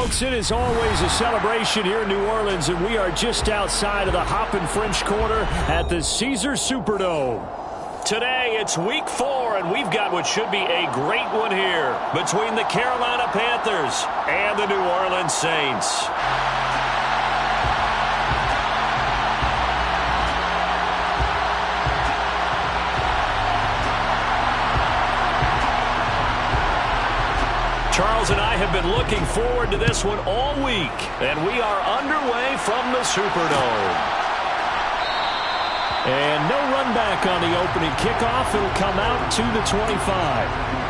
Folks, it is always a celebration here in New Orleans, and we are just outside of the Hoppin' French Quarter at the Caesars Superdome. Today, it's Week 4, and we've got what should be a great one here between the Carolina Panthers and the New Orleans Saints. Charles and I have been looking forward to this one all week, and we are underway from the Superdome. And no run back on the opening kickoff. It'll come out to the 25.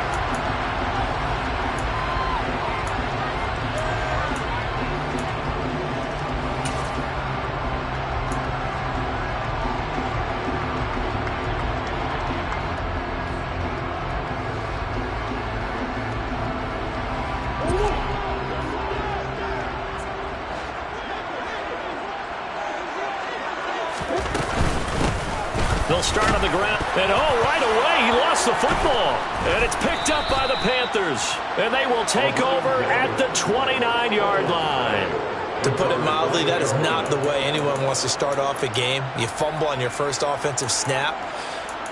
They'll start on the ground, and right away, he lost the football. And it's picked up by the Panthers, and they will take over at the 29-yard line. To put it mildly, that is not the way anyone wants to start off a game. You fumble on your first offensive snap.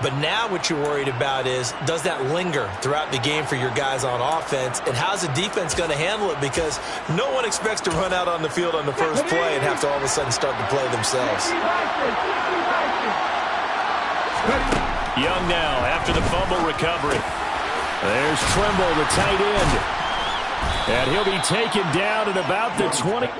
But now what you're worried about is, does that linger throughout the game for your guys on offense? And how's the defense going to handle it? Because no one expects to run out on the field on the first play and have to all of a sudden start to play themselves. Young now after the fumble recovery. There's Trimble, the tight end. And he'll be taken down at about the 20.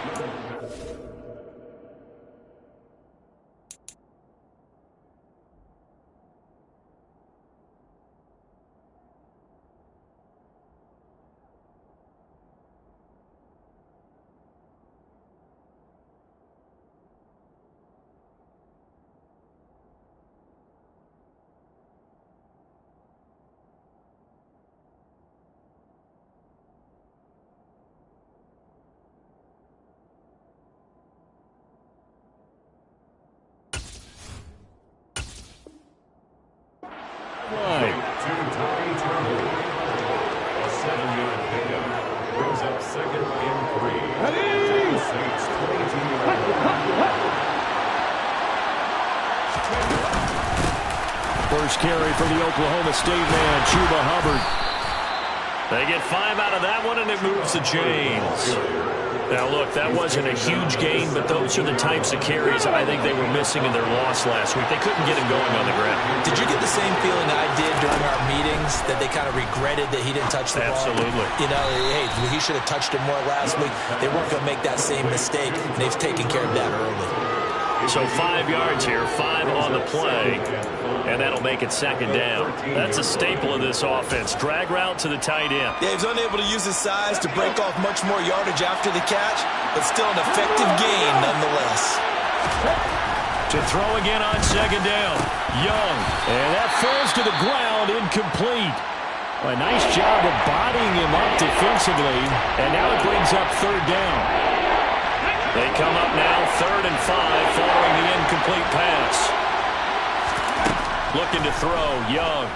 First carry for the Oklahoma State man, Chuba Hubbard. They get 5 out of that one, and it moves the chains. Now, look, that wasn't a huge gain, but those are the types of carries I think they were missing in their loss last week. They couldn't get him going on the ground. Did you get the same feeling I did during our meetings, that they kind of regretted that he didn't touch the ball? Absolutely. You know, hey, he should have touched it more last week. They weren't going to make that same mistake, and they've taken care of that early. So 5 yards here, 5 on the play, and that'll make it second down. That's a staple of this offense. Drag route to the tight end. Yeah, he's unable to use his size to break off much more yardage after the catch, but still an effective gain nonetheless. To throw again on second down. Young, and that falls to the ground, incomplete. A nice job of bodying him up defensively, and now it brings up third down. They come up now 3rd and 5 following the incomplete pass. Looking to throw, Young.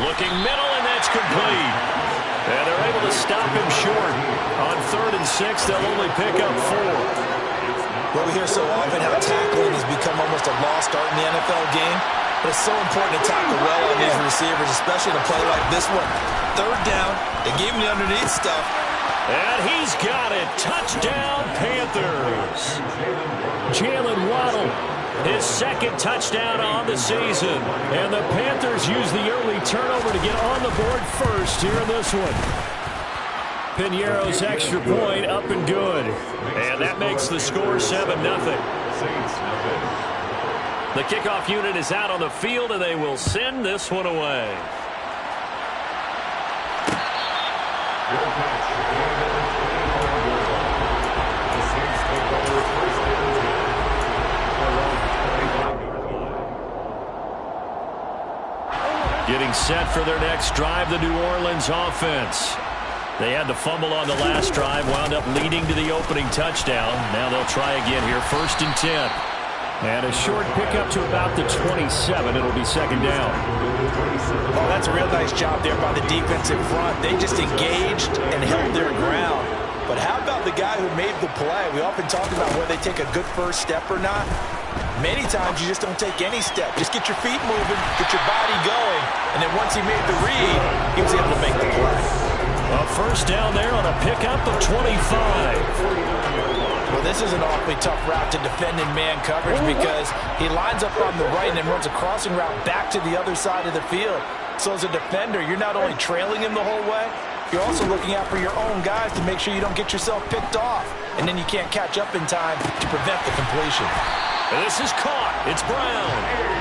Looking middle, and that's complete. And they're able to stop him short. On 3rd and 6, they'll only pick up 4. Well, we hear so often how tackling has become almost a lost art in the NFL game. But it's so important to tackle well on these receivers, especially in a play like this one. 3rd down, they gave him the underneath stuff. And he's got it. Touchdown, Panthers. Jalen Waddle, his 2nd touchdown on the season. And the Panthers use the early turnover to get on the board first here in this one. Piñeiro's extra point up and good. And that makes the score 7-0. The kickoff unit is out on the field, and they will send this one away. Getting set for their next drive, the New Orleans offense. They had the fumble on the last drive, wound up leading to the opening touchdown. Now they'll try again here, 1st and 10. And a short pickup to about the 27. It'll be second down. Oh, that's a real nice job there by the defense in front. They just engaged and held their ground. But how about the guy who made the play? We often talk about whether they take a good first step or not. Many times you just don't take any step. Just get your feet moving, get your body going, and then once he made the read, he was able to make the play. A first down there on a pickup of 25. Well, this is an awfully tough route to defend in man coverage because he lines up on the right and then runs a crossing route back to the other side of the field. So as a defender, you're not only trailing him the whole way, you're also looking out for your own guys to make sure you don't get yourself picked off. And then you can't catch up in time to prevent the completion. This is caught. It's Brown.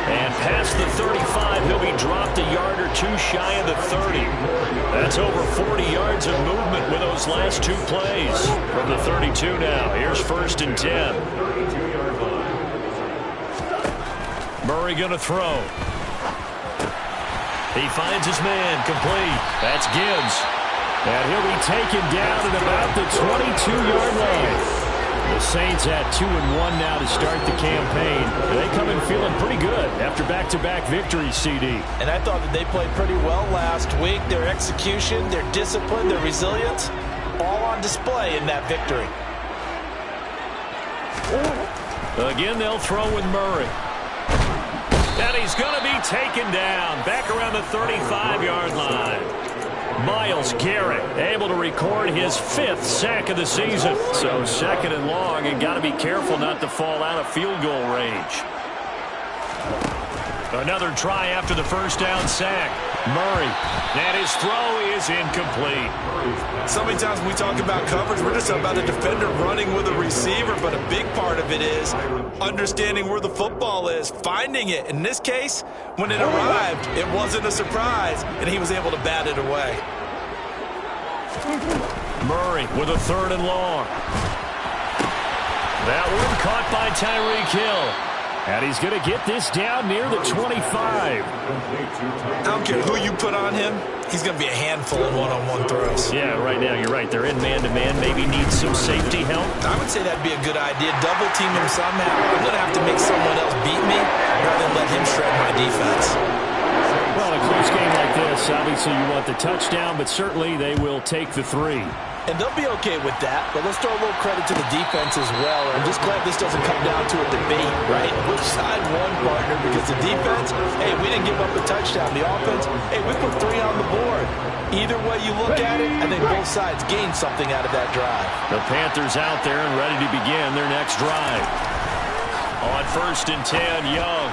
And past the 35, he'll be dropped a yard or two shy of the 30. That's over 40 yards of movement with those last two plays. From the 32 now, here's first and 10. Murray going to throw. He finds his man, complete. That's Gibbs. And he'll be taken down at about the 22-yard line. The Saints at 2-1 now to start the campaign. They come in feeling pretty good after back-to-back victories, CD. And I thought that they played pretty well last week. Their execution, their discipline, their resilience, all on display in that victory. Again, they'll throw with Murray. And he's going to be taken down back around the 35-yard line. Myles Garrett able to record his 5th sack of the season. So second and long, and got to be careful not to fall out of field goal range. Another try after the first down sack. Murray, and his throw is incomplete. So many times when we talk about coverage, we're just about a defender running with a receiver, but a big part of it is understanding where the football is, finding it. In this case, when it arrived, it wasn't a surprise, and he was able to bat it away. Murray with a third and long. That one caught by Tyreek Hill. And he's going to get this down near the 25. I don't care who you put on him, he's going to be a handful in one-on-one throws. Yeah, right now, you're right. They're in man-to-man. Maybe need some safety help. I would say that'd be a good idea. Double team him somehow. I'm going to have to make someone else beat me rather than let him shred my defense. Well, in a close game like this, obviously you want the touchdown, but certainly they will take the 3. And they'll be okay with that, but let's throw a little credit to the defense as well. I'm just glad this doesn't come down to a debate, right? Which side won, partner? Because the defense, hey, we didn't give up a touchdown. The offense, hey, we put 3 on the board. Either way you look at it, I think both sides gained something out of that drive. The Panthers out there and ready to begin their next drive. On first and 10, Young.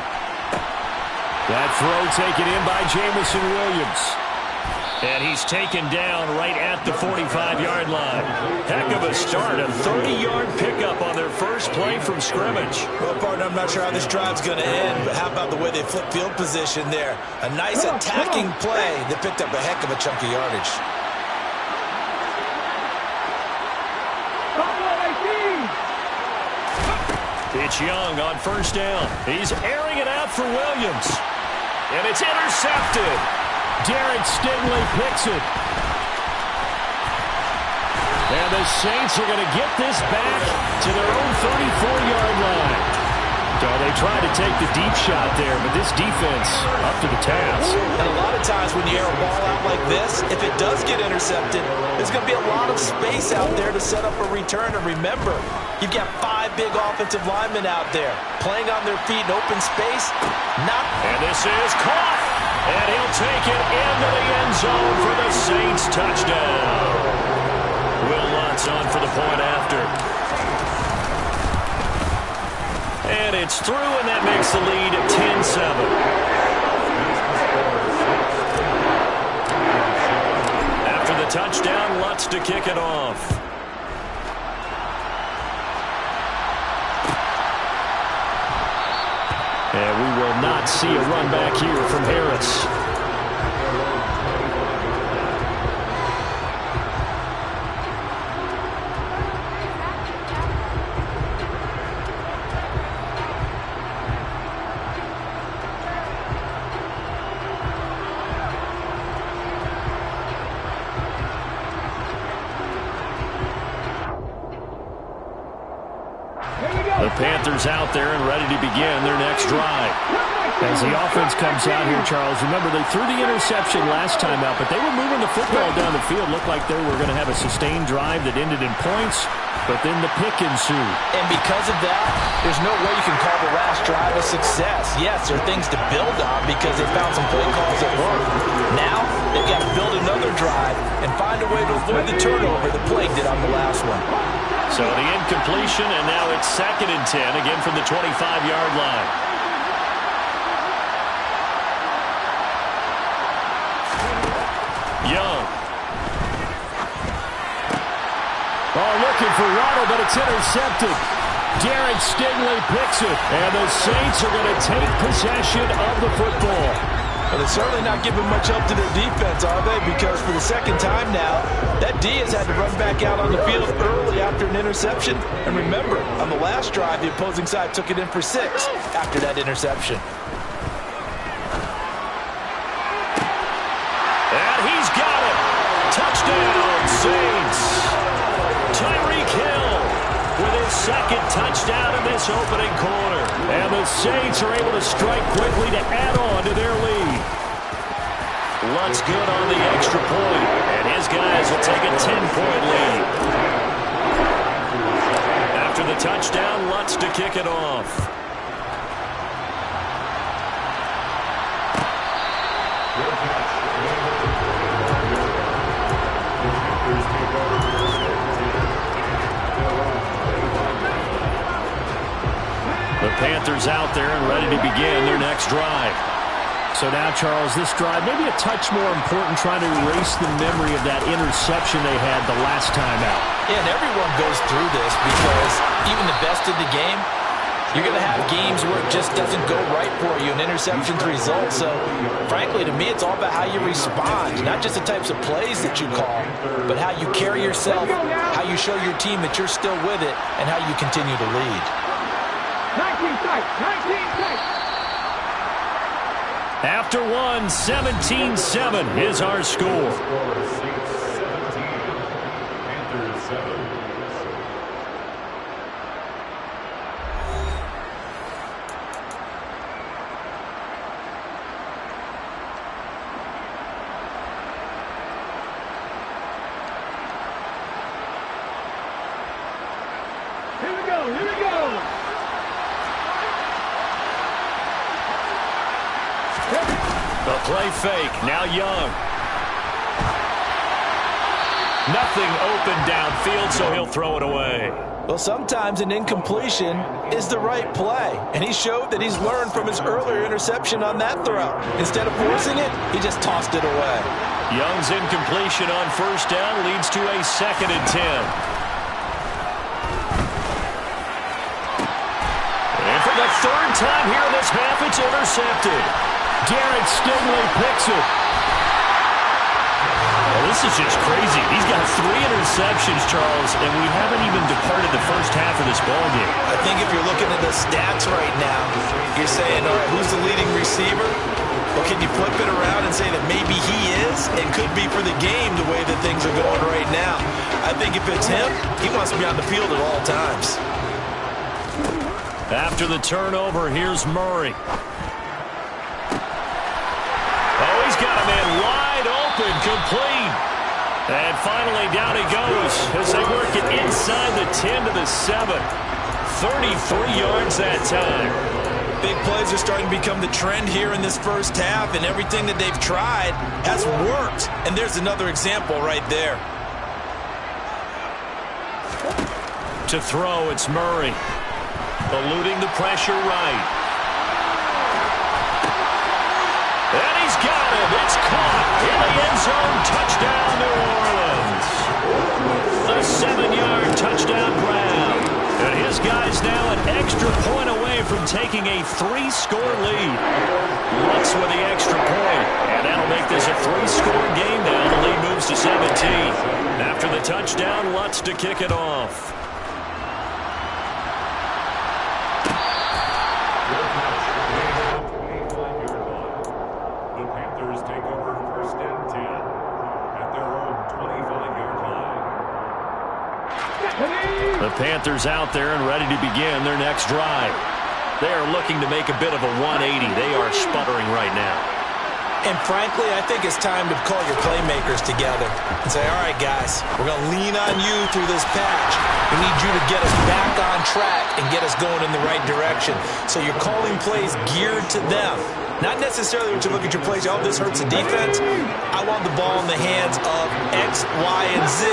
That throw taken in by Jamison Williams. And he's taken down right at the 45-yard line. Heck of a start, a 30-yard pickup on their first play from scrimmage. Well, partner, I'm not sure how this drive's going to end, but how about the way they flip field position there? A nice attacking play that picked up a heck of a chunk of yardage. It's Young on first down. He's airing it out for Williams. And it's intercepted. Derek Stingley picks it. And the Saints are going to get this back to their own 34-yard line. So they tried to take the deep shot there, but this defense up to the task. And a lot of times when you air a ball out like this, if it does get intercepted, there's going to be a lot of space out there to set up a return. And remember, you've got 5 big offensive linemen out there playing on their feet in open space. And this is caught. And he'll take it into the end zone for the Saints touchdown. Will Lutz on for the point after. And it's through, and that makes the lead at 10-7. After the touchdown, Lutz to kick it off. And we will not see a run back here from Harris. The The Panthers out there and ready to begin their next drive. As the offense comes out here, Charles, remember they threw the interception last time out, but they were moving the football down the field. Looked like they were going to have a sustained drive that ended in points, but then the pick ensued. And because of that, there's no way you can call the last drive a success. Yes, there are things to build on because they found some play calls that work. Now, they've got to build another drive and find a way to avoid the turnover that plagued it on the last one. So the incompletion, and now it's 2nd and 10, again from the 25-yard line. Young. Oh, looking for Waddle, but it's intercepted. Derek Stingley picks it, and the Saints are going to take possession of the football. Well, they're certainly not giving much help to their defense, are they? Because for the second time now, that D has had to run back out on the field early after an interception. And remember, on the last drive, the opposing side took it in for 6 after that interception. And he's got it. Touchdown, Saints. Tyreek Hill with his 2nd touchdown in this opening quarter. And the Saints are able to strike quickly to add on to their lead. Lutz good on the extra point, and his guys will take a 10-point lead. After the touchdown, Lutz to kick it off. The Panthers out there and ready to begin their next drive. So now, Charles, this drive maybe a touch more important, trying to erase the memory of that interception they had the last time out. Yeah, and everyone goes through this because even the best in the game, you're going to have games where it just doesn't go right for you, and interceptions result. So, frankly, to me, it's all about how you respond, not just the types of plays that you call, but how you carry yourself, how you show your team that you're still with it, and how you continue to lead. 19 tight, 19 tight. After one, 17-7 is our score. Here we go, here we go. The play fake, now Young. Nothing open downfield, so he'll throw it away. Well, sometimes an incompletion is the right play, and he showed that he's learned from his earlier interception on that throw. Instead of forcing it, he just tossed it away. Young's incompletion on 1st down leads to a 2nd and 10. And for the 3rd time here in this half, it's intercepted. Derek Stingley picks it. Well, this is just crazy. He's got 3 interceptions, Charles, and we haven't even departed the first half of this ballgame. I think if you're looking at the stats right now, you're saying, all right, who's the leading receiver? Well, can you flip it around and say that maybe he is and could be for the game the way that things are going right now? I think if it's him, he wants to be on the field at all times. After the turnover, here's Murray. Oh, he's got a man wide open, complete. And finally, down he goes as they work it inside the 10 to the 7. 33 yards that time. Big plays are starting to become the trend here in this first half, and everything that they've tried has worked. And there's another example right there. To throw, it's Murray. Eluding the pressure right. And he's got it. It's caught in the end zone. Touchdown, New Orleans. A 7-yard touchdown grab. And his guys now an extra point away from taking a 3-score lead. Lutz with the extra point. And that'll make this a 3-score game now. The lead moves to 17. After the touchdown, Lutz to kick it off. The Panthers take over 1st and 10 at their own 25-yard line. The Panthers out there and ready to begin their next drive. They are looking to make a bit of a 180. They are sputtering right now. And frankly, I think it's time to call your playmakers together and say, all right, guys, we're going to lean on you through this patch. We need you to get us back on track and get us going in the right direction. So you're calling plays geared to them. Not necessarily when you look at your plays, oh, this hurts the defense. I want the ball in the hands of X, Y, and Z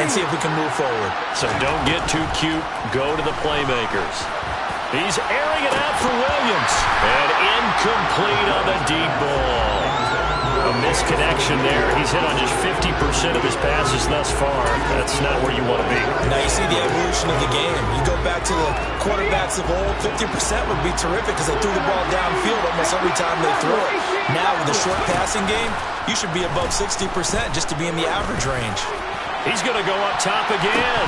and see if we can move forward. So don't get too cute. Go to the playmakers. He's airing it out for Williams. And incomplete on the deep ball. A misconnection there. He's hit on just 50% of his passes thus far. That's not where you want to be. Now you see the evolution of the game. You go back to the quarterbacks of old, 50% would be terrific because they threw the ball downfield almost every time they threw it. Now with the short passing game, you should be above 60% just to be in the average range. He's going to go up top again.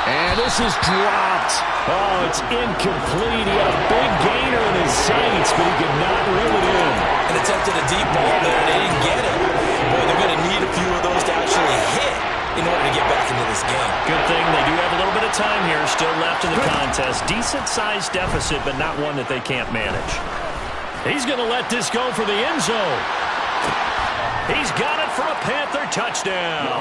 And this is dropped. Oh, it's incomplete. He had a big gainer in his sights, but he could not reel it in. And attempted a deep ball there. They didn't get it. Boy, they're going to need a few of those to actually hit in order to get back into this game. Good thing they do have a little bit of time here still left in the contest. Decent-sized deficit, but not one that they can't manage. He's going to let this go for the end zone. He's got it for a Panther touchdown.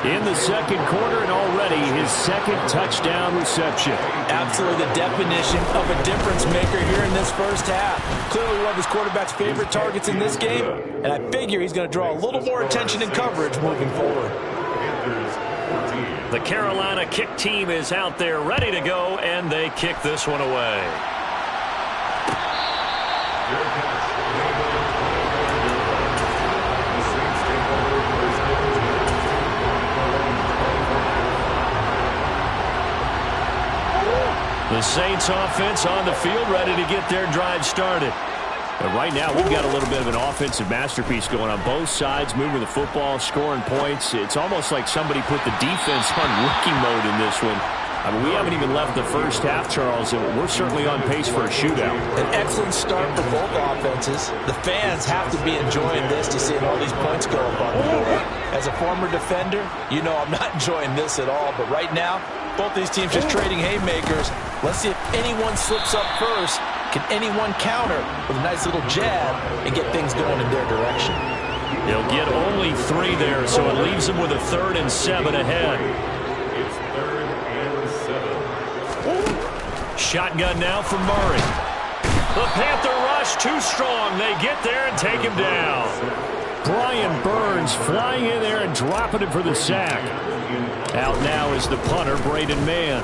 In the second quarter and already his second touchdown reception. Absolutely the definition of a difference maker here in this first half. Clearly one of his quarterback's favorite targets in this game, and I figure he's going to draw a little more attention and coverage moving forward. The Carolina kick team is out there ready to go, and they kick this one away. The Saints offense on the field ready to get their drive started. But right now we've got a little bit of an offensive masterpiece going on both sides, moving the football, scoring points. It's almost like somebody put the defense on rookie mode in this one. I mean, we haven't even left the first half, Charles, and we're certainly on pace for a shootout. An excellent start for both offenses. The fans have to be enjoying this to see all these points go up on the board. As a former defender, you know I'm not enjoying this at all. But right now, both these teams just trading haymakers. Let's see if anyone slips up first. Can anyone counter with a nice little jab and get things going in their direction? They'll get only 3 there, so it leaves them with a 3rd and 7 ahead. It's 3rd and 7. Shotgun now for Murray. The Panther rush too strong. They get there and take him down. Brian Burns flying in there and dropping him for the sack. Out now is the punter, Braden Mann.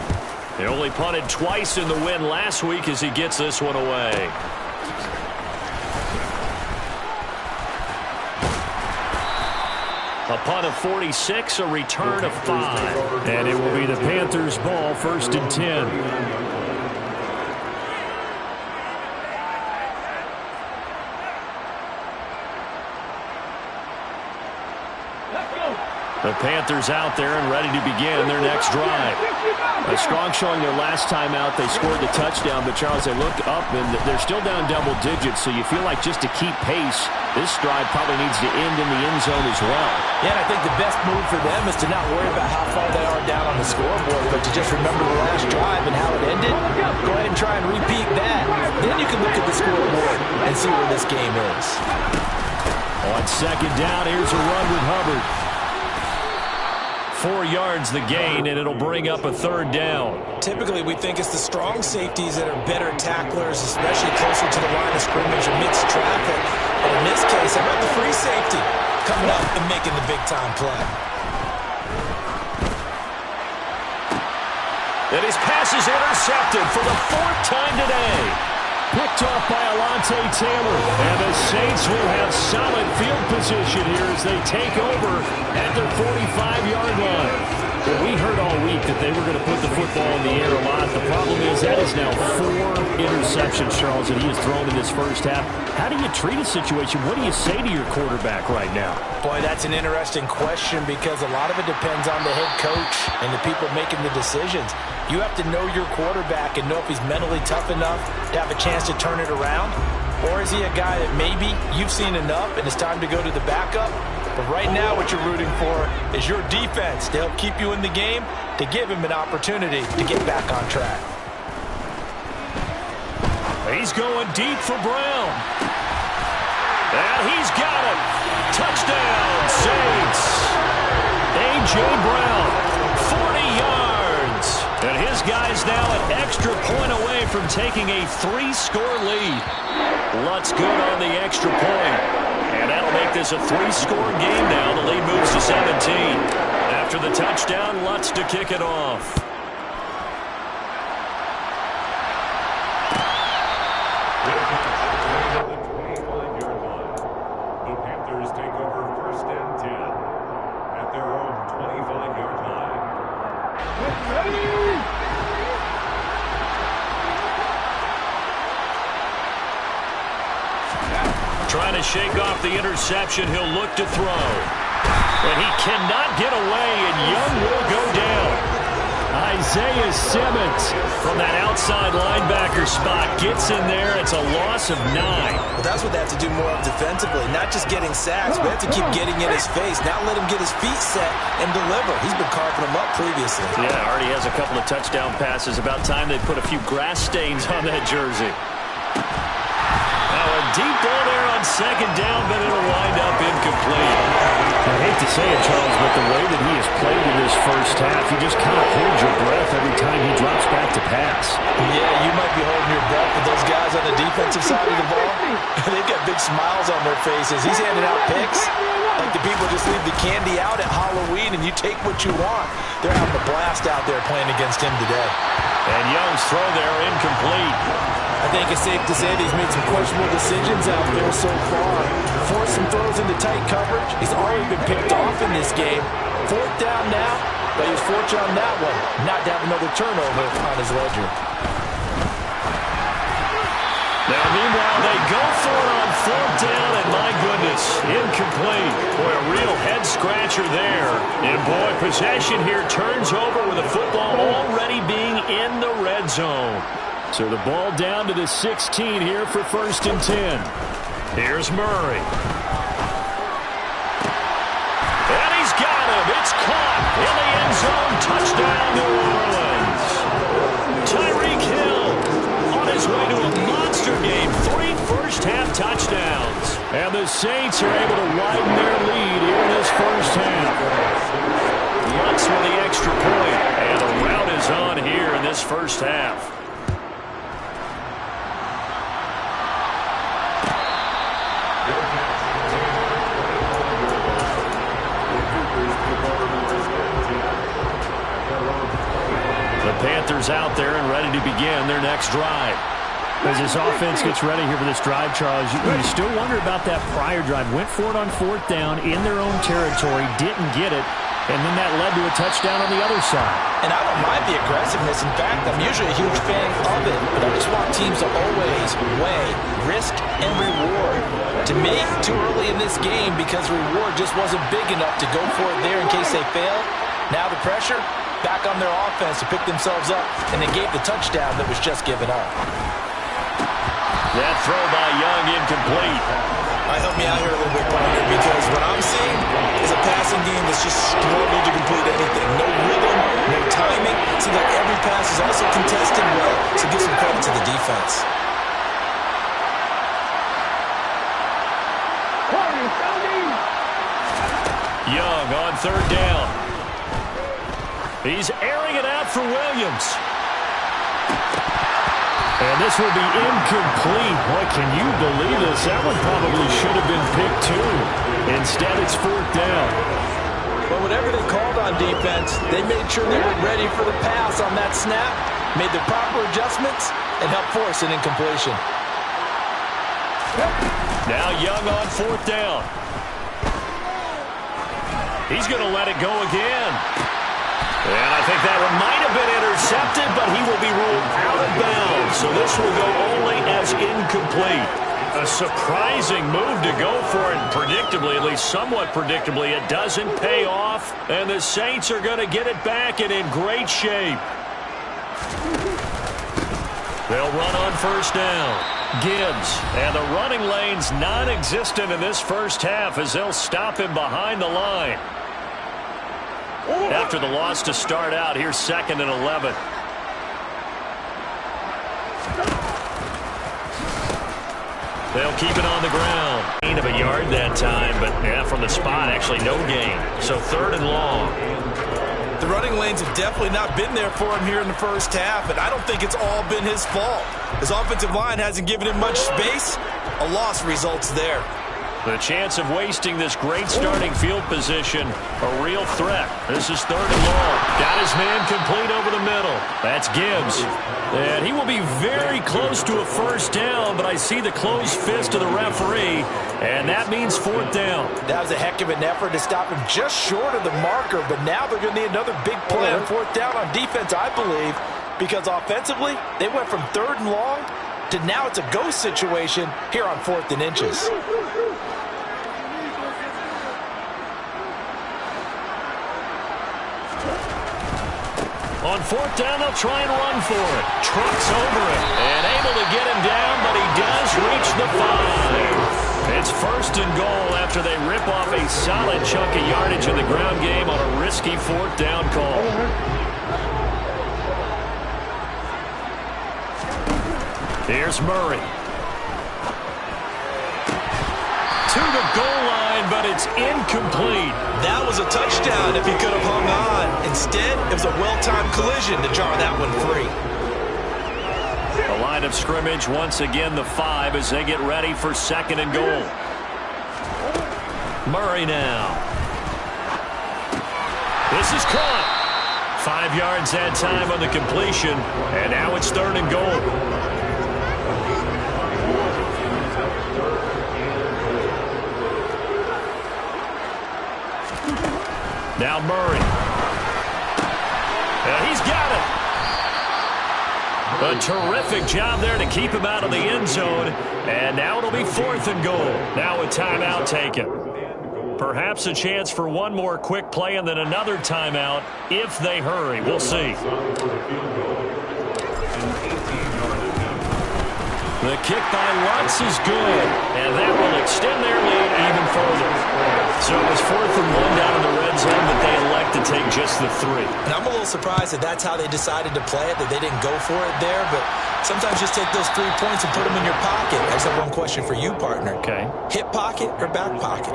They only punted twice in the win last week as he gets this one away. A punt of 46, a return of 5. And it will be the Panthers' ball, 1st and 10. The Panthers out there and ready to begin their next drive. A strong showing their last time out. They scored the touchdown, but Charles, they look up and they're still down double digits, so you feel like just to keep pace, this drive probably needs to end in the end zone as well. Yeah, and I think the best move for them is to not worry about how far they are down on the scoreboard, but to just remember the last drive and how it ended. Go ahead and try and repeat that. Then you can look at the scoreboard and see where this game is. On second down, here's a run with Hubbard. 4 yards the gain, and it'll bring up a 3rd down. Typically, we think it's the strong safeties that are better tacklers, especially closer to the line of scrimmage or mixed traffic. But in this case, how about the free safety coming up and making the big-time play? And his pass is intercepted for the 4th time today. Picked off by Alontae Taylor. And the Saints will have solid field position here as they take over at their 45-yard line. Well, we heard all week that they were going to put the football in the air a lot. The problem is that is now 4 interceptions, Charles, that he has thrown in this first half. How do you treat a situation? What do you say to your quarterback right now? Boy, that's an interesting question because a lot of it depends on the head coach and the people making the decisions. You have to know your quarterback and know if he's mentally tough enough to have a chance to turn it around. Or is he a guy that maybe you've seen enough and it's time to go to the backup? But right now what you're rooting for is your defense to help keep you in the game, to give him an opportunity to get back on track. He's going deep for Brown. And he's got it. Touchdown, Saints. A.J. Brown, 40 yards. And his guy's now an extra point away from taking a 3-score lead. Lutz good on the extra point. And that'll make this a 3-score game now. The lead moves to 17. After the touchdown, Lutz to kick it off. The Panthers take over 1st and 10 at their own 25-yard line. Trying to shake off the interception. He'll look to throw. And he cannot get away, and Young will go down. Isaiah Simmons from that outside linebacker spot gets in there. It's a loss of 9. Well, that's what they have to do more of defensively, not just getting sacks, but have to keep getting in his face. Now let him get his feet set and deliver. He's been carving them up previously. Yeah, already has a couple of touchdown passes. About time they put a few grass stains on that jersey. Now a deep ball there on 2nd down, but it'll wind up incomplete. I hate to say it, Charles, but the way that he has played in this first half, you just kind of hold your breath every time he drops back to pass. Yeah, you might be holding your breath with those guys on the defensive side of the ball. They've got big smiles on their faces. He's handing out picks like the people just leave the candy out at Halloween and you take what you want. They're having a blast out there playing against him today. And Young's throw there incomplete. I think it's safe to say that he's made some questionable decisions out there so far. Forced some throws into tight coverage. He's already been picked off in this game. 4th down now, but he was fortunate on that one not to have another turnover on his ledger. Now, meanwhile, they go for it on 4th down, and my goodness, incomplete. Boy, a real head-scratcher there. And, boy, possession here turns over with the football already being in the red zone. So the ball down to the 16 here for 1st and 10. Here's Murray. And he's got him. It's caught in the end zone. Touchdown, New Orleans. Tyreek Hill on his way to a monster game. 3 first-half touchdowns. And the Saints are able to widen their lead here in this first half. Lutz with the extra point. And the rout is on here in this first half. Panthers out there and ready to begin their next drive. As this offense gets ready here for this drive, Charles, you still wonder about that prior drive. Went for it on 4th down in their own territory, didn't get it, and then that led to a touchdown on the other side. And I don't mind the aggressiveness. In fact, I'm usually a huge fan of it, but I just want teams to always weigh risk and reward. To me, too early in this game because the reward just wasn't big enough to go for it there in case they fail. Now the pressure back on their offense to pick themselves up, and they gave the touchdown that was just given up. That throw by Young incomplete. Help me out here a little bit, partner, because what I'm seeing is a passing game that's just struggled to complete anything. No rhythm, no timing. Seems like every pass is also contested well, so give some credit to the defense. Young on 3rd down. He's airing it out for Williams. And this will be incomplete. Boy, can you believe this? That one probably should have been picked too. Instead, it's 4th down. But whatever they called on defense, they made sure they were ready for the pass on that snap, made the proper adjustments, and helped force an incompletion. Now Young on 4th down. He's going to let it go again. And I think that one might have been intercepted, but he will be ruled out of bounds. So this will go only as incomplete. A surprising move to go for it. Predictably, at least somewhat predictably, it doesn't pay off. And the Saints are going to get it back and in great shape. They'll run on 1st down. Gibbs, and the running lane's non-existent in this first half as they'll stop him behind the line. After the loss to start out, here's 2nd and 11. They'll keep it on the ground. Gain of a yard that time, but yeah, from the spot, actually no gain. So 3rd and long. The running lanes have definitely not been there for him here in the first half, and I don't think it's all been his fault. His offensive line hasn't given him much space. A loss results there. The chance of wasting this great starting field position, a real threat. This is 3rd and long. Got his man complete over the middle. That's Gibbs. And he will be very close to a first down, but I see the closed fist of the referee, and that means 4th down. That was a heck of an effort to stop him just short of the marker, but now they're going to need another big play on 4th down on defense, I believe, because offensively, they went from 3rd and long to now it's a go situation here on 4th and inches. On 4th down, they'll try and run for it. Trucks over it and able to get him down, but he does reach the 5. It's 1st and goal after they rip off a solid chunk of yardage in the ground game on a risky 4th down call. Here's Murray. To the goal line, but it's incomplete. That was a touchdown if he could have hung on. Instead, it was a well-timed collision to jar that one free. The line of scrimmage, once again, the 5 as they get ready for 2nd and goal. Murray now. This is caught. 5 yards that time on the completion, and now it's 3rd and goal. Now Murray. And he's got it. A terrific job there to keep him out of the end zone. And now it'll be 4th and goal. Now a timeout taken. Perhaps a chance for one more quick play and then another timeout if they hurry. We'll see. The kick by Lutz is good, and that will extend their lead even further. So it was 4th and 1 down in the red zone, but they elect to take just the 3. And I'm a little surprised that that's how they decided to play it, that they didn't go for it there, but sometimes just take those 3 points and put them in your pocket. I just have one question for you, partner. Okay. Hip pocket or back pocket?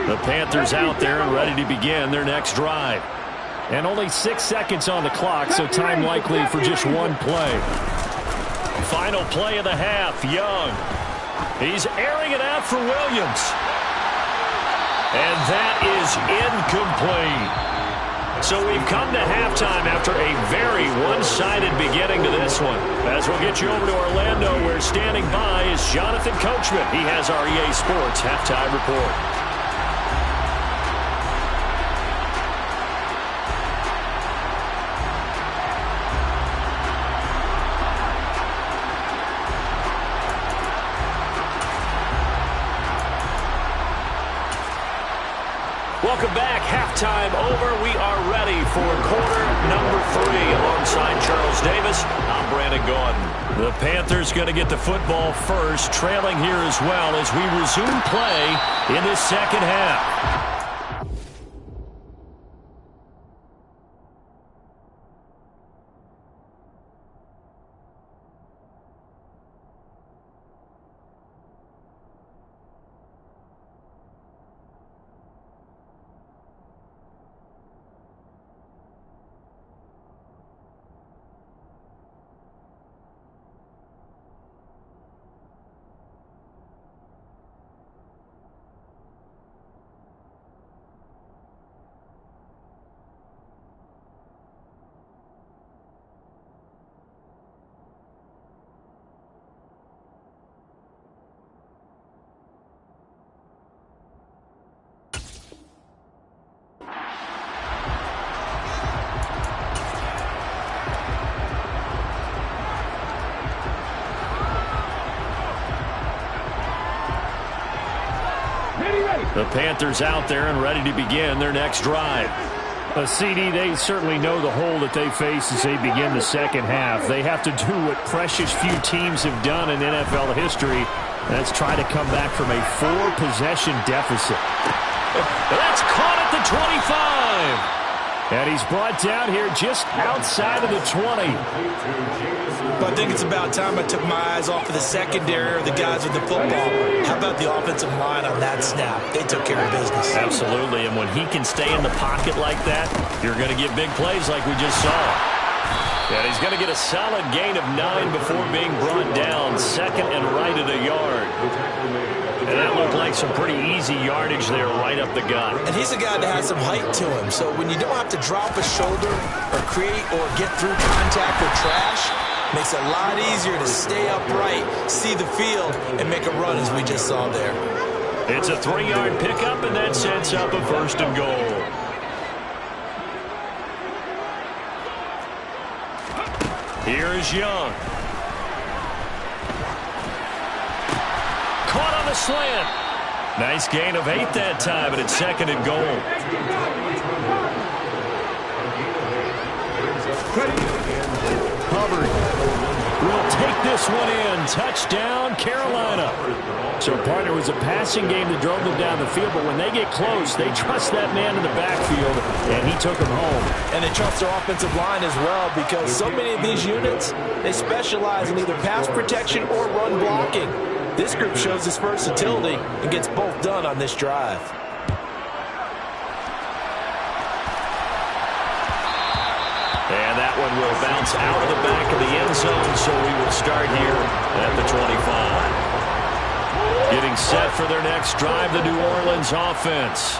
The Panthers out there and ready to begin their next drive. And only 6 seconds on the clock, so time likely for just one play. Final play of the half, Young. He's airing it out for Williams. And that is incomplete. So we've come to halftime after a very one-sided beginning to this one. As we'll get you over to Orlando, where standing by is Jonathan Coachman. He has our EA Sports halftime report. Welcome back. Halftime over. We are ready for quarter number 3 alongside Charles Davis. I'm Brandon Gaudin. The Panthers going to get the football first, trailing here as well as we resume play in the second half. The Panthers out there and ready to begin their next drive. CD, they certainly know the hole that they face as they begin the second half. They have to do what precious few teams have done in NFL history. That's try to come back from a 4-possession deficit. That's caught at the 25. And he's brought down here just outside of the 20. But I think it's about time I took my eyes off of the secondary or the guys with the football. How about the offensive line on that snap? They took care of business. Absolutely, and when he can stay in the pocket like that, you're going to get big plays like we just saw. And he's going to get a solid gain of 9 before being brought down. Second and right at a yard. And that looked like some pretty easy yardage there right up the gut. And he's a guy that has some height to him. So when you don't have to drop a shoulder or create or get through contact or trash, makes it a lot easier to stay upright, see the field, and make a run as we just saw there. It's a 3-yard pickup, and that sets up a 1st and goal. Here is Young. Caught on the slant. Nice gain of 8 that time, but it's 2nd and goal. Hubbard will take this one in. Touchdown, Carolina. So, partner, was a passing game that drove them down the field, but when they get close, they trust that man in the backfield, and he took him home. And they trust their offensive line as well, because so many of these units, they specialize in either pass protection or run blocking. This group shows its versatility and gets both done on this drive. And that one will bounce out of the back of the end zone, so we will start here at the 25. Getting set for their next drive, the New Orleans offense.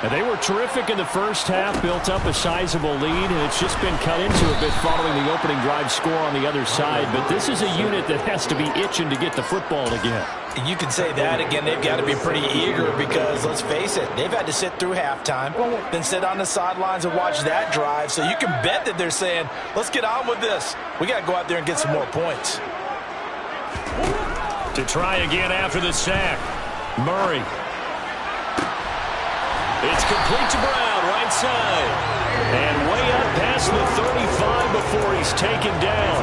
And they were terrific in the first half, built up a sizable lead, and it's just been cut into a bit following the opening drive score on the other side. But this is a unit that has to be itching to get the football again. You can say that again. They've got to be pretty eager because, let's face it, they've had to sit through halftime, then sit on the sidelines and watch that drive. So you can bet that they're saying, let's get on with this. We got to go out there and get some more points. To try again after the sack, Murray. It's complete to Brown, right side. And way up past the 35 before he's taken down.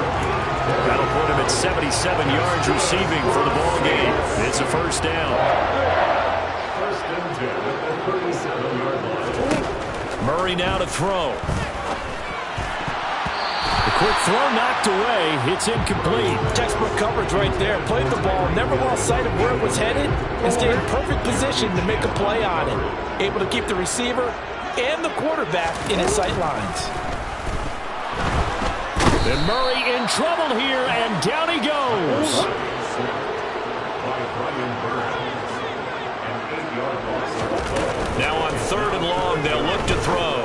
That'll put him at 77 yards receiving for the ball game. It's a 1st down. 1st and 10 at the 37-yard line. Murray now to throw. The quick throw knocked away. It's incomplete. Textbook coverage right there. Played the ball, never lost sight of where it was headed, and stayed in perfect position to make a play on it. Able to keep the receiver and the quarterback in his sight lines. And Murray in trouble here, and down he goes. Now on 3rd and long, they'll look to throw.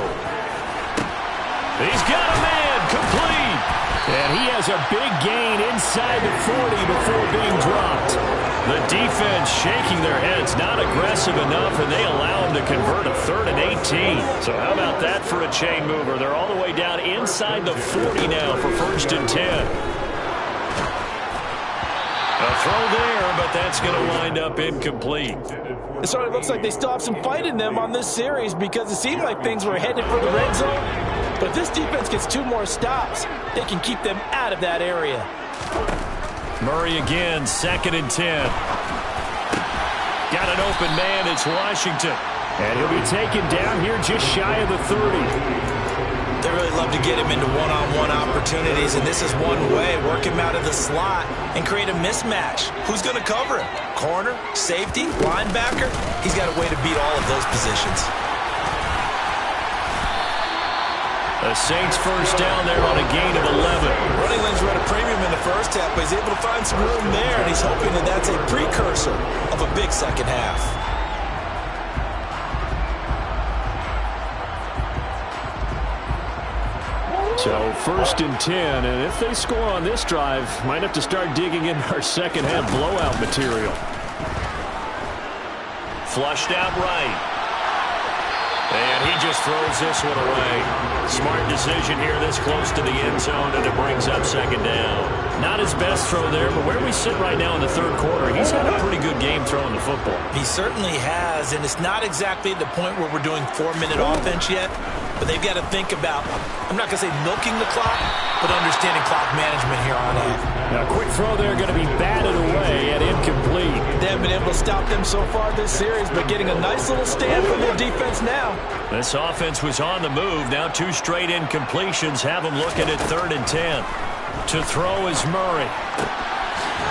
He's got a man, complete. And he has a big gain inside the 40 before being dropped. The defense shaking their heads, not aggressive enough, and they allow him to convert a 3rd and 18. So how about that for a chain mover? They're all the way down inside the 40 now for 1st and 10. A throw there, but that's going to wind up incomplete. It sort of looks like they still have some fight in them on this series because it seemed like things were headed for the red zone. But if this defense gets 2 more stops, they can keep them out of that area. Murray again, 2nd and 10. Got an open man, it's Washington. And he'll be taken down here just shy of the 30. They really love to get him into one-on-one opportunities, and this is one way. Work him out of the slot and create a mismatch. Who's going to cover him? Corner, safety, linebacker? He's got a way to beat all of those positions. The Saints 1st down there on a gain of 11. Running lanes were at a premium in the first half, but he's able to find some room there, and he's hoping that that's a precursor of a big second half. So 1st and 10, and if they score on this drive, might have to start digging in our second half blowout material. Flushed out right. And he just throws this one away. Smart decision here this close to the end zone, and it brings up 2nd down. Not his best throw there, but where we sit right now in the 3rd quarter, he's had a pretty good game throwing the football. He certainly has, and it's not exactly at the point where we're doing 4-minute offense yet, but they've got to think about, I'm not going to say milking the clock, but understanding clock management here on out. Now, quick throw there going to be batted away and incomplete. They haven't been able to stop them so far this series, but getting a nice little stand from their defense now. This offense was on the move. Now 2 straight incompletions have them looking at 3rd and 10. To throw is Murray.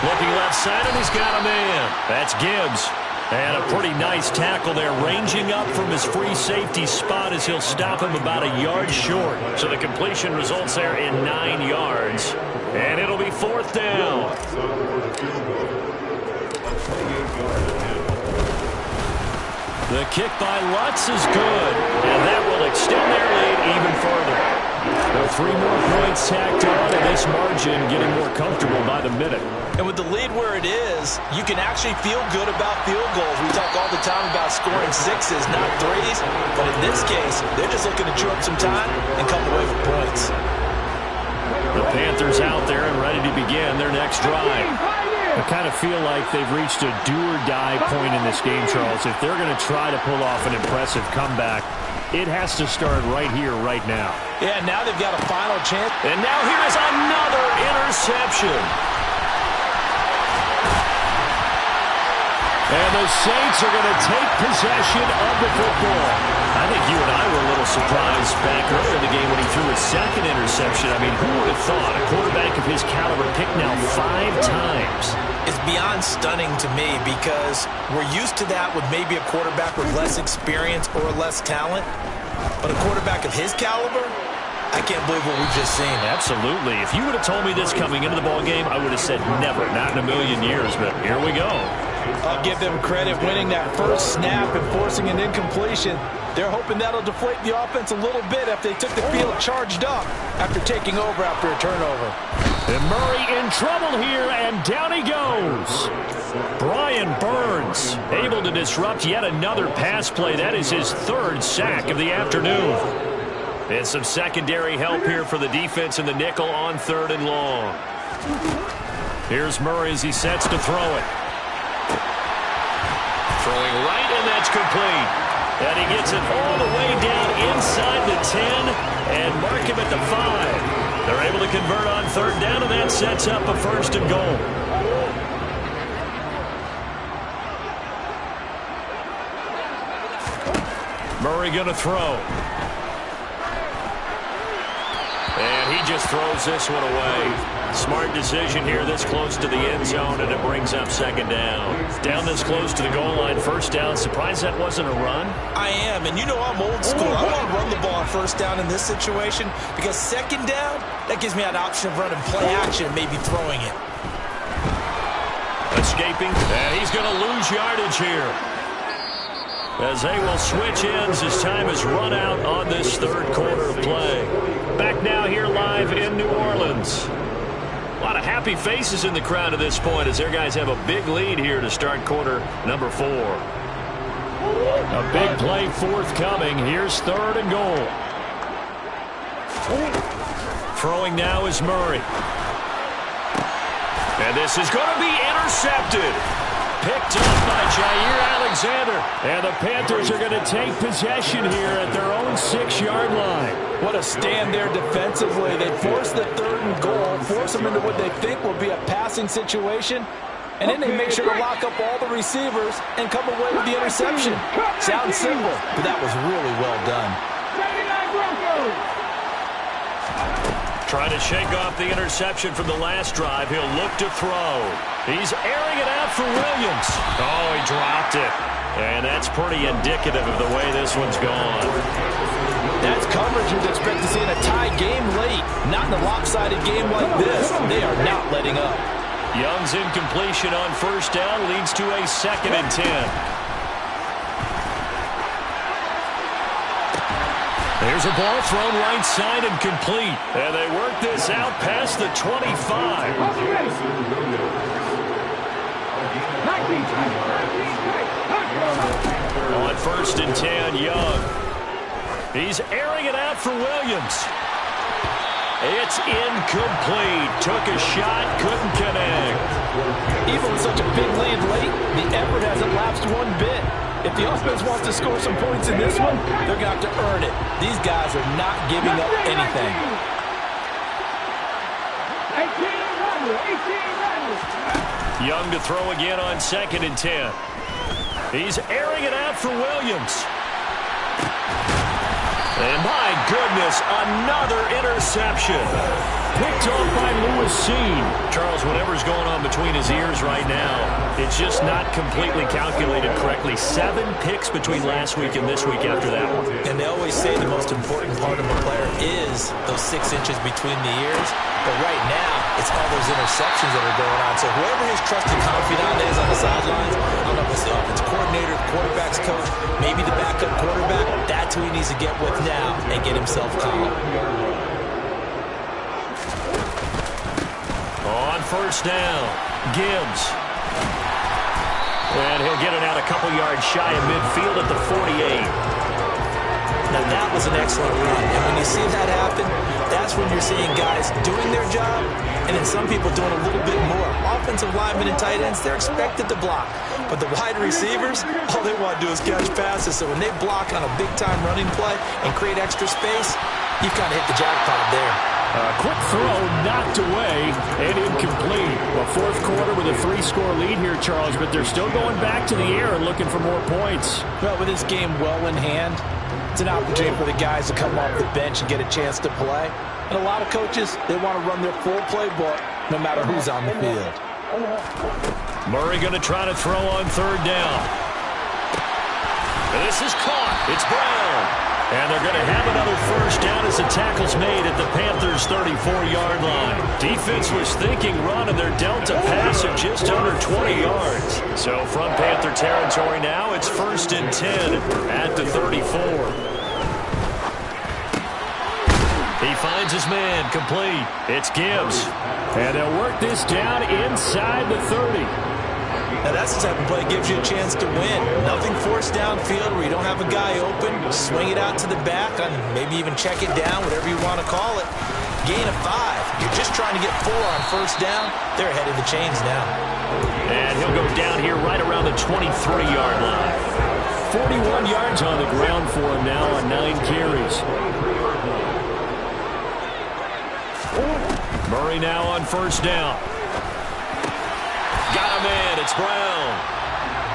Looking left side, and he's got a man. That's Gibbs. And a pretty nice tackle there, ranging up from his free safety spot as he'll stop him about a yard short. So the completion results there in 9 yards. And it'll be 4th down. The kick by Lutz is good, and that will extend their lead even further. There are 3 more points tacked on, and this margin getting more comfortable by the minute. And with the lead where it is, you can actually feel good about field goals. We talk all the time about scoring 6s, not 3s. But in this case, they're just looking to chew up some time and come away with points. The Panthers out there and ready to begin their next drive. I kind of feel like they've reached a do-or-die point in this game, Charles. If they're going to try to pull off an impressive comeback, it has to start right here, right now. Yeah, now they've got a final chance. And now here is another interception. And the Saints are going to take possession of the football. I think you and I were a little surprised back earlier in the game when he threw his 2nd interception. I mean, who would have thought a quarterback of his caliber picked now 5 times? It's beyond stunning to me because we're used to that with maybe a quarterback with less experience or less talent. But a quarterback of his caliber, I can't believe what we've just seen. Absolutely. If you would have told me this coming into the ball game, I would have said never, not in a million years. But here we go. I'll give them credit winning that first snap and forcing an incompletion. They're hoping that'll deflate the offense a little bit if they took the field charged up after taking over after a turnover. And Murray in trouble here, and down he goes. Brian Burns able to disrupt yet another pass play. That is his 3rd sack of the afternoon. And some secondary help here for the defense in the nickel on 3rd and long. Here's Murray as he sets to throw it. Throwing right, and that's complete. And he gets it all the way down inside the 10 and mark him at the 5. They're able to convert on 3rd down, and that sets up a 1st and goal. Murray going to throw. And he just throws this one away. Smart decision here this close to the end zone, and it brings up 2nd down. Down this close to the goal line, 1st down. Surprised that wasn't a run? I am, and you know I'm old school. I want to run the ball on 1st down in this situation because 2nd down, that gives me an option of running play action and maybe throwing it. Escaping, and he's going to lose yardage here. As they will switch ends as time is run out on this 3rd quarter of play. Back now here live in New Orleans. A lot of happy faces in the crowd at this point as their guys have a big lead here to start quarter number 4. A big play forthcoming. Here's 3rd and goal. Throwing now is Murray. And this is going to be intercepted. Picked up by Jair Alexander. And the Panthers are going to take possession here at their own 6-yard line. What a stand there defensively. They force the 3rd and goal, force them into what they think will be a passing situation, and then they make sure to lock up all the receivers and come away with the interception. Sounds simple, but that was really well done. Trying to shake off the interception from the last drive. He'll look to throw. He's airing it out for Williams. Oh, he dropped it. And that's pretty indicative of the way this one's gone. That's coverage you'd expect to see in a tie game late. Not in a lopsided game like this. They are not letting up. Young's incompletion on 1st down leads to a 2nd and 10. There's a ball thrown right side and complete. And they work this out past the 25. On 1st and 10, Young. He's airing it out for Williams. It's incomplete. Took a shot, couldn't connect. Even with such a big lead late, the effort hasn't lapsed one bit. If the offense wants to score some points in this one, they're going to have to earn it. These guys are not giving up anything. 18 Young to throw again on 2nd and 10. He's airing it out for Williams. And my goodness, another interception. Picked off by Lewis Seen. Charles, whatever's going on between his ears right now, it's just not completely calculated correctly. 7 picks between last week and this week after that one. And they always say the most important part of a player is those 6 inches between the ears. But right now, it's all those interceptions that are going on. So whoever his trusted confidant is on the sidelines, I don't know if it's the offense coordinator, the quarterback's coach, maybe the backup quarterback, that's who he needs to get with now and get himself calm. On 1st down, Gibbs. And he'll get it out a couple yards shy of midfield at the 48. Now that was an excellent run. And when you see that happen, that's when you're seeing guys doing their job and then some people doing a little bit more. Offensive linemen and tight ends, they're expected to block. But the wide receivers, all they want to do is catch passes. So when they block on a big-time running play and create extra space, you've kind of hit the jackpot there. Quick throw knocked away and incomplete. Well, 4th quarter with a 3-score lead here, Charles, but they're still going back to the air and looking for more points. Well, with this game well in hand, it's an opportunity for the guys to come off the bench and get a chance to play. And a lot of coaches, they want to run their full playbook no matter who's on the field. Murray going to try to throw on 3rd down. And this is caught. It's Brown. And they're going to have another 1st down as the tackle's made at the Panthers' 34-yard line. Defense was thinking run, and they're dealt a pass of just under 20 yards. So from Panther territory now, it's 1st and 10 at the 34. He finds his man, complete. It's Gibbs. And they'll work this down inside the 30. Now that's the type of play that gives you a chance to win. Nothing forced downfield where you don't have a guy open. Swing it out to the back and maybe even check it down, whatever you want to call it. Gain of 5. You're just trying to get 4 on 1st down. They're ahead of the chains now. And he'll go down here right around the 23-yard line. 41 yards on the ground for him now on 9 carries. Murray now on 1st down. Got a man. It's Brown.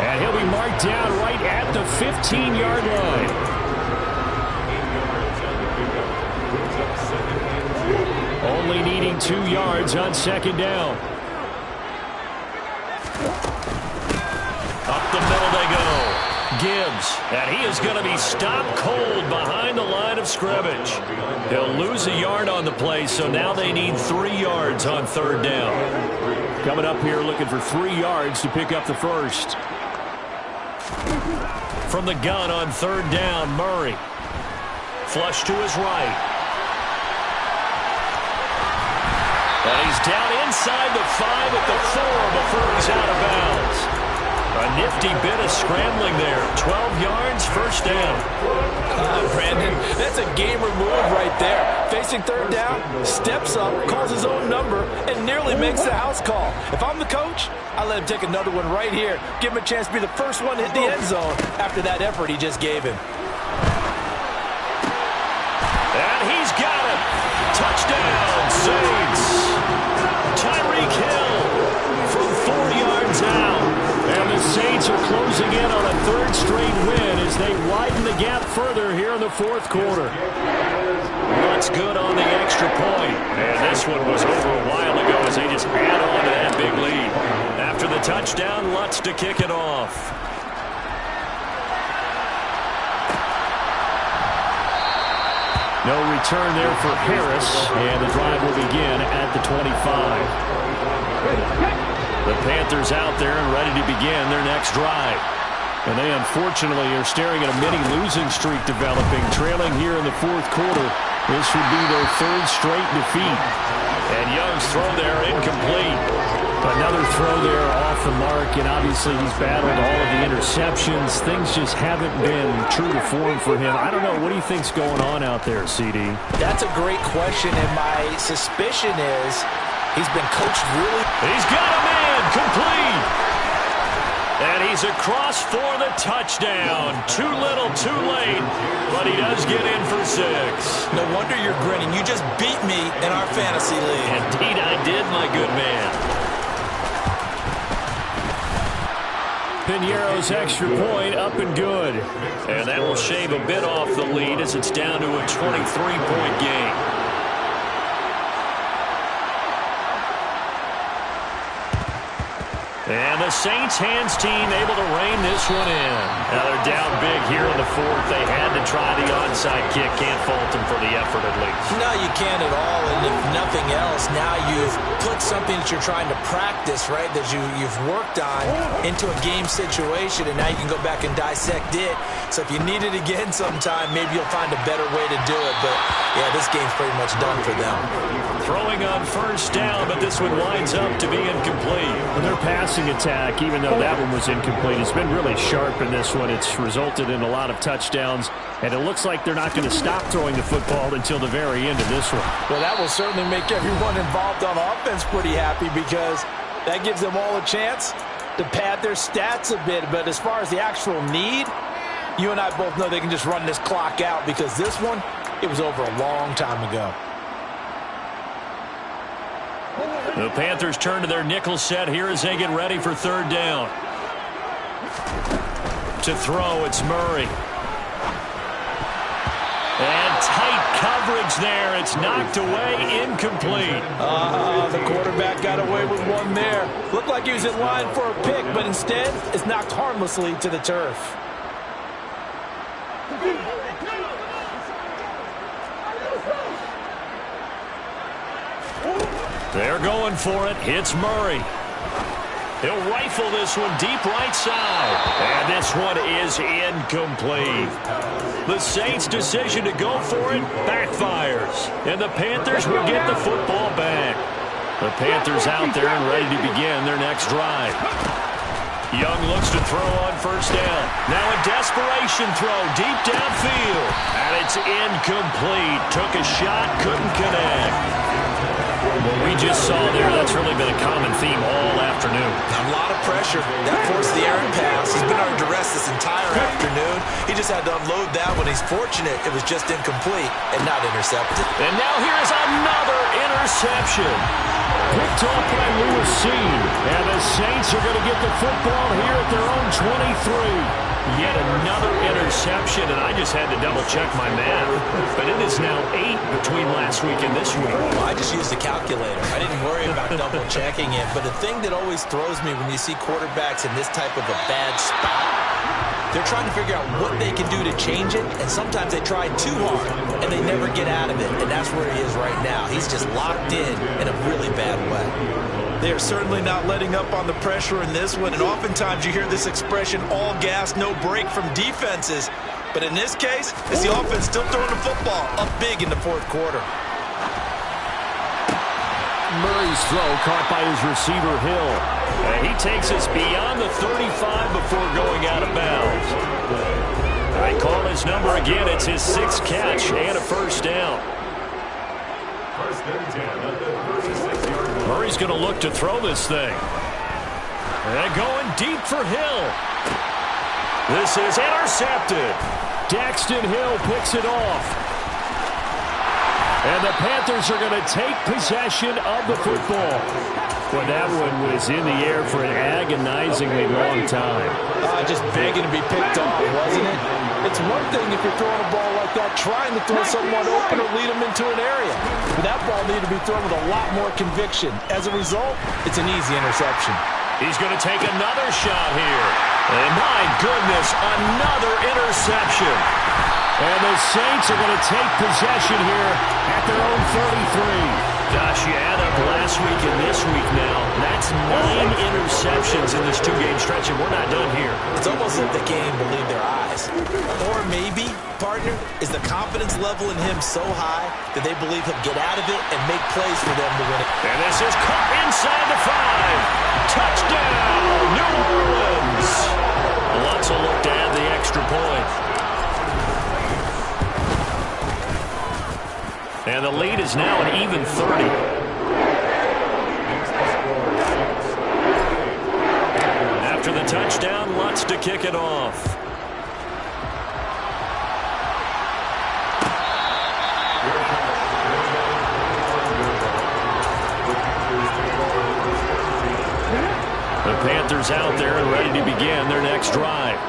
And he'll be marked down right at the 15-yard line. Only needing 2 yards on 2nd down. Up the middle they go. Gibbs. And he is going to be stopped cold behind the line of scrimmage. They'll lose a yard on the play, so now they need 3 yards on 3rd down. Coming up here looking for 3 yards to pick up the 1st. From the gun on 3rd down, Murray. Flush to his right. And he's down inside the 5 at the 4 before he's out of bounds. A nifty bit of scrambling there. 12 yards, 1st down. Brandon, that's a gamer move right there. Facing 3rd down, steps up, calls his own number, and nearly makes the house call. If I'm the coach, I let him take another one right here. Give him a chance to be the first one to hit the end zone after that effort he just gave him. And he's got it. Touchdown, Saints. Tyreek Hill from 4 yards out. And the Saints are closing in on a 3rd straight win as they widen the gap further here in the 4th quarter. Lutz good on the extra point. And this one was over a while ago as they just add on to that big lead. After the touchdown, Lutz to kick it off. No return there for Harris, and the drive will begin at the 25. The Panthers out there and ready to begin their next drive. And they unfortunately are staring at a mini losing streak developing, trailing here in the 4th quarter. This would be their 3rd straight defeat. And Young's throw there incomplete. Another throw there off the mark, and obviously he's battled all of the interceptions. Things just haven't been true to form for him. I don't know. What do you think's going on out there, CD? That's a great question, and my suspicion is he's been coached really. He's got a man complete. And he he's across for the touchdown. Too little, too late, but he does get in for 6. No wonder you're grinning. You just beat me in our fantasy league. Indeed I did, my good man. Piñeiro's extra point up and good. And that will shave a bit off the lead as it's down to a 23-point game. And the Saints hands team able to rein this one in. Now they're down big here in the 4th. They had to try the onside kick. Can't fault them for the effort at least. No, you can't at all. And if nothing else, now you've put something that you're trying to practice, right, that you've worked on into a game situation, and now you can go back and dissect it. So if you need it again sometime, maybe you'll find a better way to do it. But, yeah, this game's pretty much done for them. Throwing on first down, but this one winds up to be incomplete. And their passing attack, even though that one was incomplete, has been really sharp in this one. It's resulted in a lot of touchdowns, and it looks like they're not going to stop throwing the football until the very end of this one. Well, that will certainly make everyone involved on offense pretty happy because that gives them all a chance to pad their stats a bit. But as far as the actual need, you and I both know they can just run this clock out because this one, it was over a long time ago. The Panthers turn to their nickel set here as they get ready for 3rd down. To throw, it's Murray. And tight coverage there. It's knocked away, incomplete. The quarterback got away with one there. Looked like he was in line for a pick, but instead, it's knocked harmlessly to the turf. They're going for it. Hits Murray. He'll rifle this one deep right side. And this one is incomplete. The Saints' decision to go for it backfires. And the Panthers will get the football back. The Panthers out there and ready to begin their next drive. Young looks to throw on first down. Now a desperation throw deep downfield. And it's incomplete. Took a shot, couldn't connect. What we just saw there, that's really been a common theme all afternoon. A lot of pressure. That forced the errant pass. He's been under duress this entire afternoon. He just had to unload that one. He's fortunate it was just incomplete and not intercepted. And now here's another interception. Picked off by Lewis Seen. And the Saints are going to get the football here at their own 23. Yet another interception, and I just had to double-check my math. But it is now 8 between last week and this week. Well, I just used a calculator. I didn't worry about double-checking it. But the thing that always throws me when you see quarterbacks in this type of a bad spot, they're trying to figure out what they can do to change it, and sometimes they try too hard, and they never get out of it. And that's where he is right now. He's just locked in a really bad way. They are certainly not letting up on the pressure in this one, and oftentimes you hear this expression, all gas, no break from defenses. But in this case, it's the offense still throwing the football up big in the 4th quarter. Murray's throw caught by his receiver, Hill. And he takes us beyond the 35 before going out of bounds. I call his number again. It's his 6th catch and a first down. Murray's going to look to throw this thing. And going deep for Hill. This is intercepted. Daxton Hill picks it off. And the Panthers are going to take possession of the football. Well, that one was in the air for an agonizingly long time. Just begging to be picked off, wasn't it? It's one thing if you're throwing a ball like that, trying to throw someone open or lead them into an area. But that ball needed to be thrown with a lot more conviction. As a result, it's an easy interception. He's going to take another shot here. And my goodness, another interception. And the Saints are going to take possession here at their own 33. Gosh, you add up last week and this week now. That's 9 interceptions in this 2-game stretch, and we're not done here. It's almost like they can't even believe their eyes. Or maybe, partner, is the confidence level in him so high that they believe he'll get out of it and make plays for them to win it. And this is caught inside the 5. Touchdown, New Orleans. Lots of look to add the extra point. And the lead is now an even 30. After the touchdown, kick it off. The Panthers out there and ready to begin their next drive.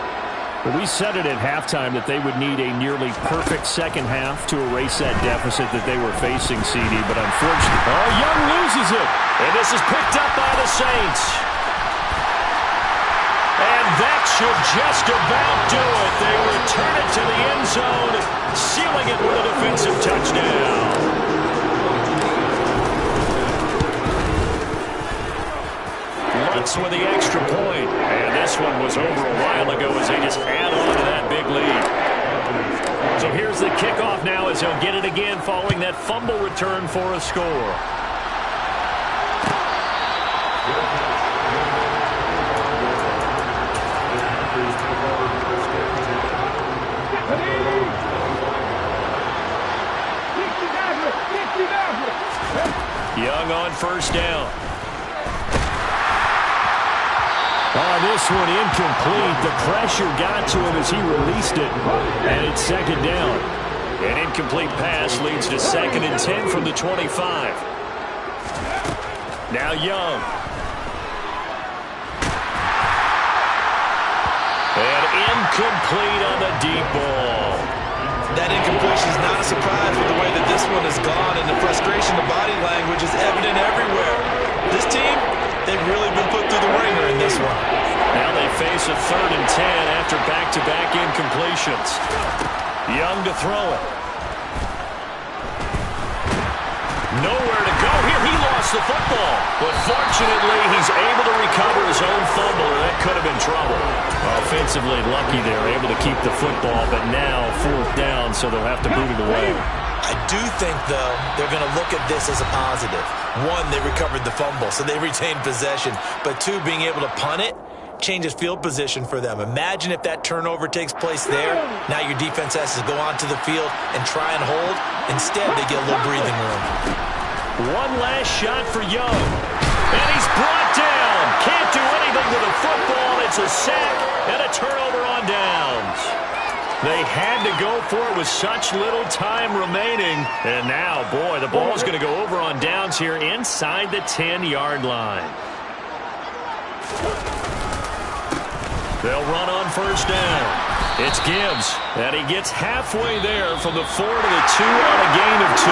Well, we said it at halftime that they would need a nearly perfect second half to erase that deficit that they were facing, CD, but unfortunately, Young loses it. And this is picked up by the Saints. And that should just about do it. They return it to the end zone, sealing it with a defensive touchdown. Lutz with the extra point. And this one was over a while ago as they just add on to that big lead. So here's the kickoff now as they'll get it again following that fumble return for a score. Young on first down. This one incomplete. The pressure got to him as he released it. And it's second down. An incomplete pass leads to 2nd and 10 from the 25. Now Young. And incomplete on the deep ball. That incompletion is not a surprise with the way that this one has gone, and the frustration, the body language is evident everywhere. This team, they've really been put through the ringer in this one. Now they face a 3rd and 10 after back-to-back incompletions. Young to throw it. Nowhere to go here. He lost the football. But fortunately, he's able to recover his own fumble, or that could have been trouble. Offensively lucky they're able to keep the football, but now 4th down, so they'll have to boot it away. I do think, though, they're going to look at this as a positive. One, they recovered the fumble, so they retained possession. But two, being able to punt it changes field position for them. Imagine if that turnover takes place there. Now your defense has to go onto the field and try and hold. Instead, they get a little breathing room. One last shot for Young. And he's brought down. Can't do anything with the football. It's a sack and a turnover on downs. They had to go for it with such little time remaining. And now, boy, the ball's going to go over on downs here inside the 10-yard line. They'll run on first down. It's Gibbs, and he gets halfway there from the 4 to the 2 on a gain of 2.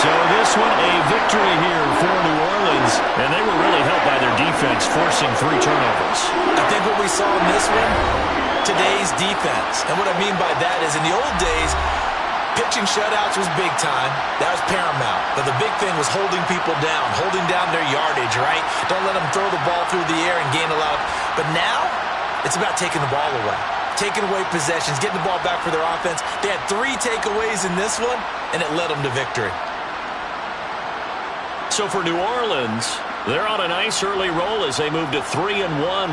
So this one a victory here for New Orleans, and they were really helped by their defense forcing 3 turnovers. I think what we saw in this one, today's defense. And what I mean by that is in the old days, pitching shutouts was big time. That was paramount. But the big thing was holding people down, holding down their yardage, right? Don't let them throw the ball through the air and gain a lot. But now, it's about taking the ball away. Taking away possessions, getting the ball back for their offense. They had 3 takeaways in this one, and it led them to victory. So for New Orleans, they're on a nice early roll as they move to 3-1.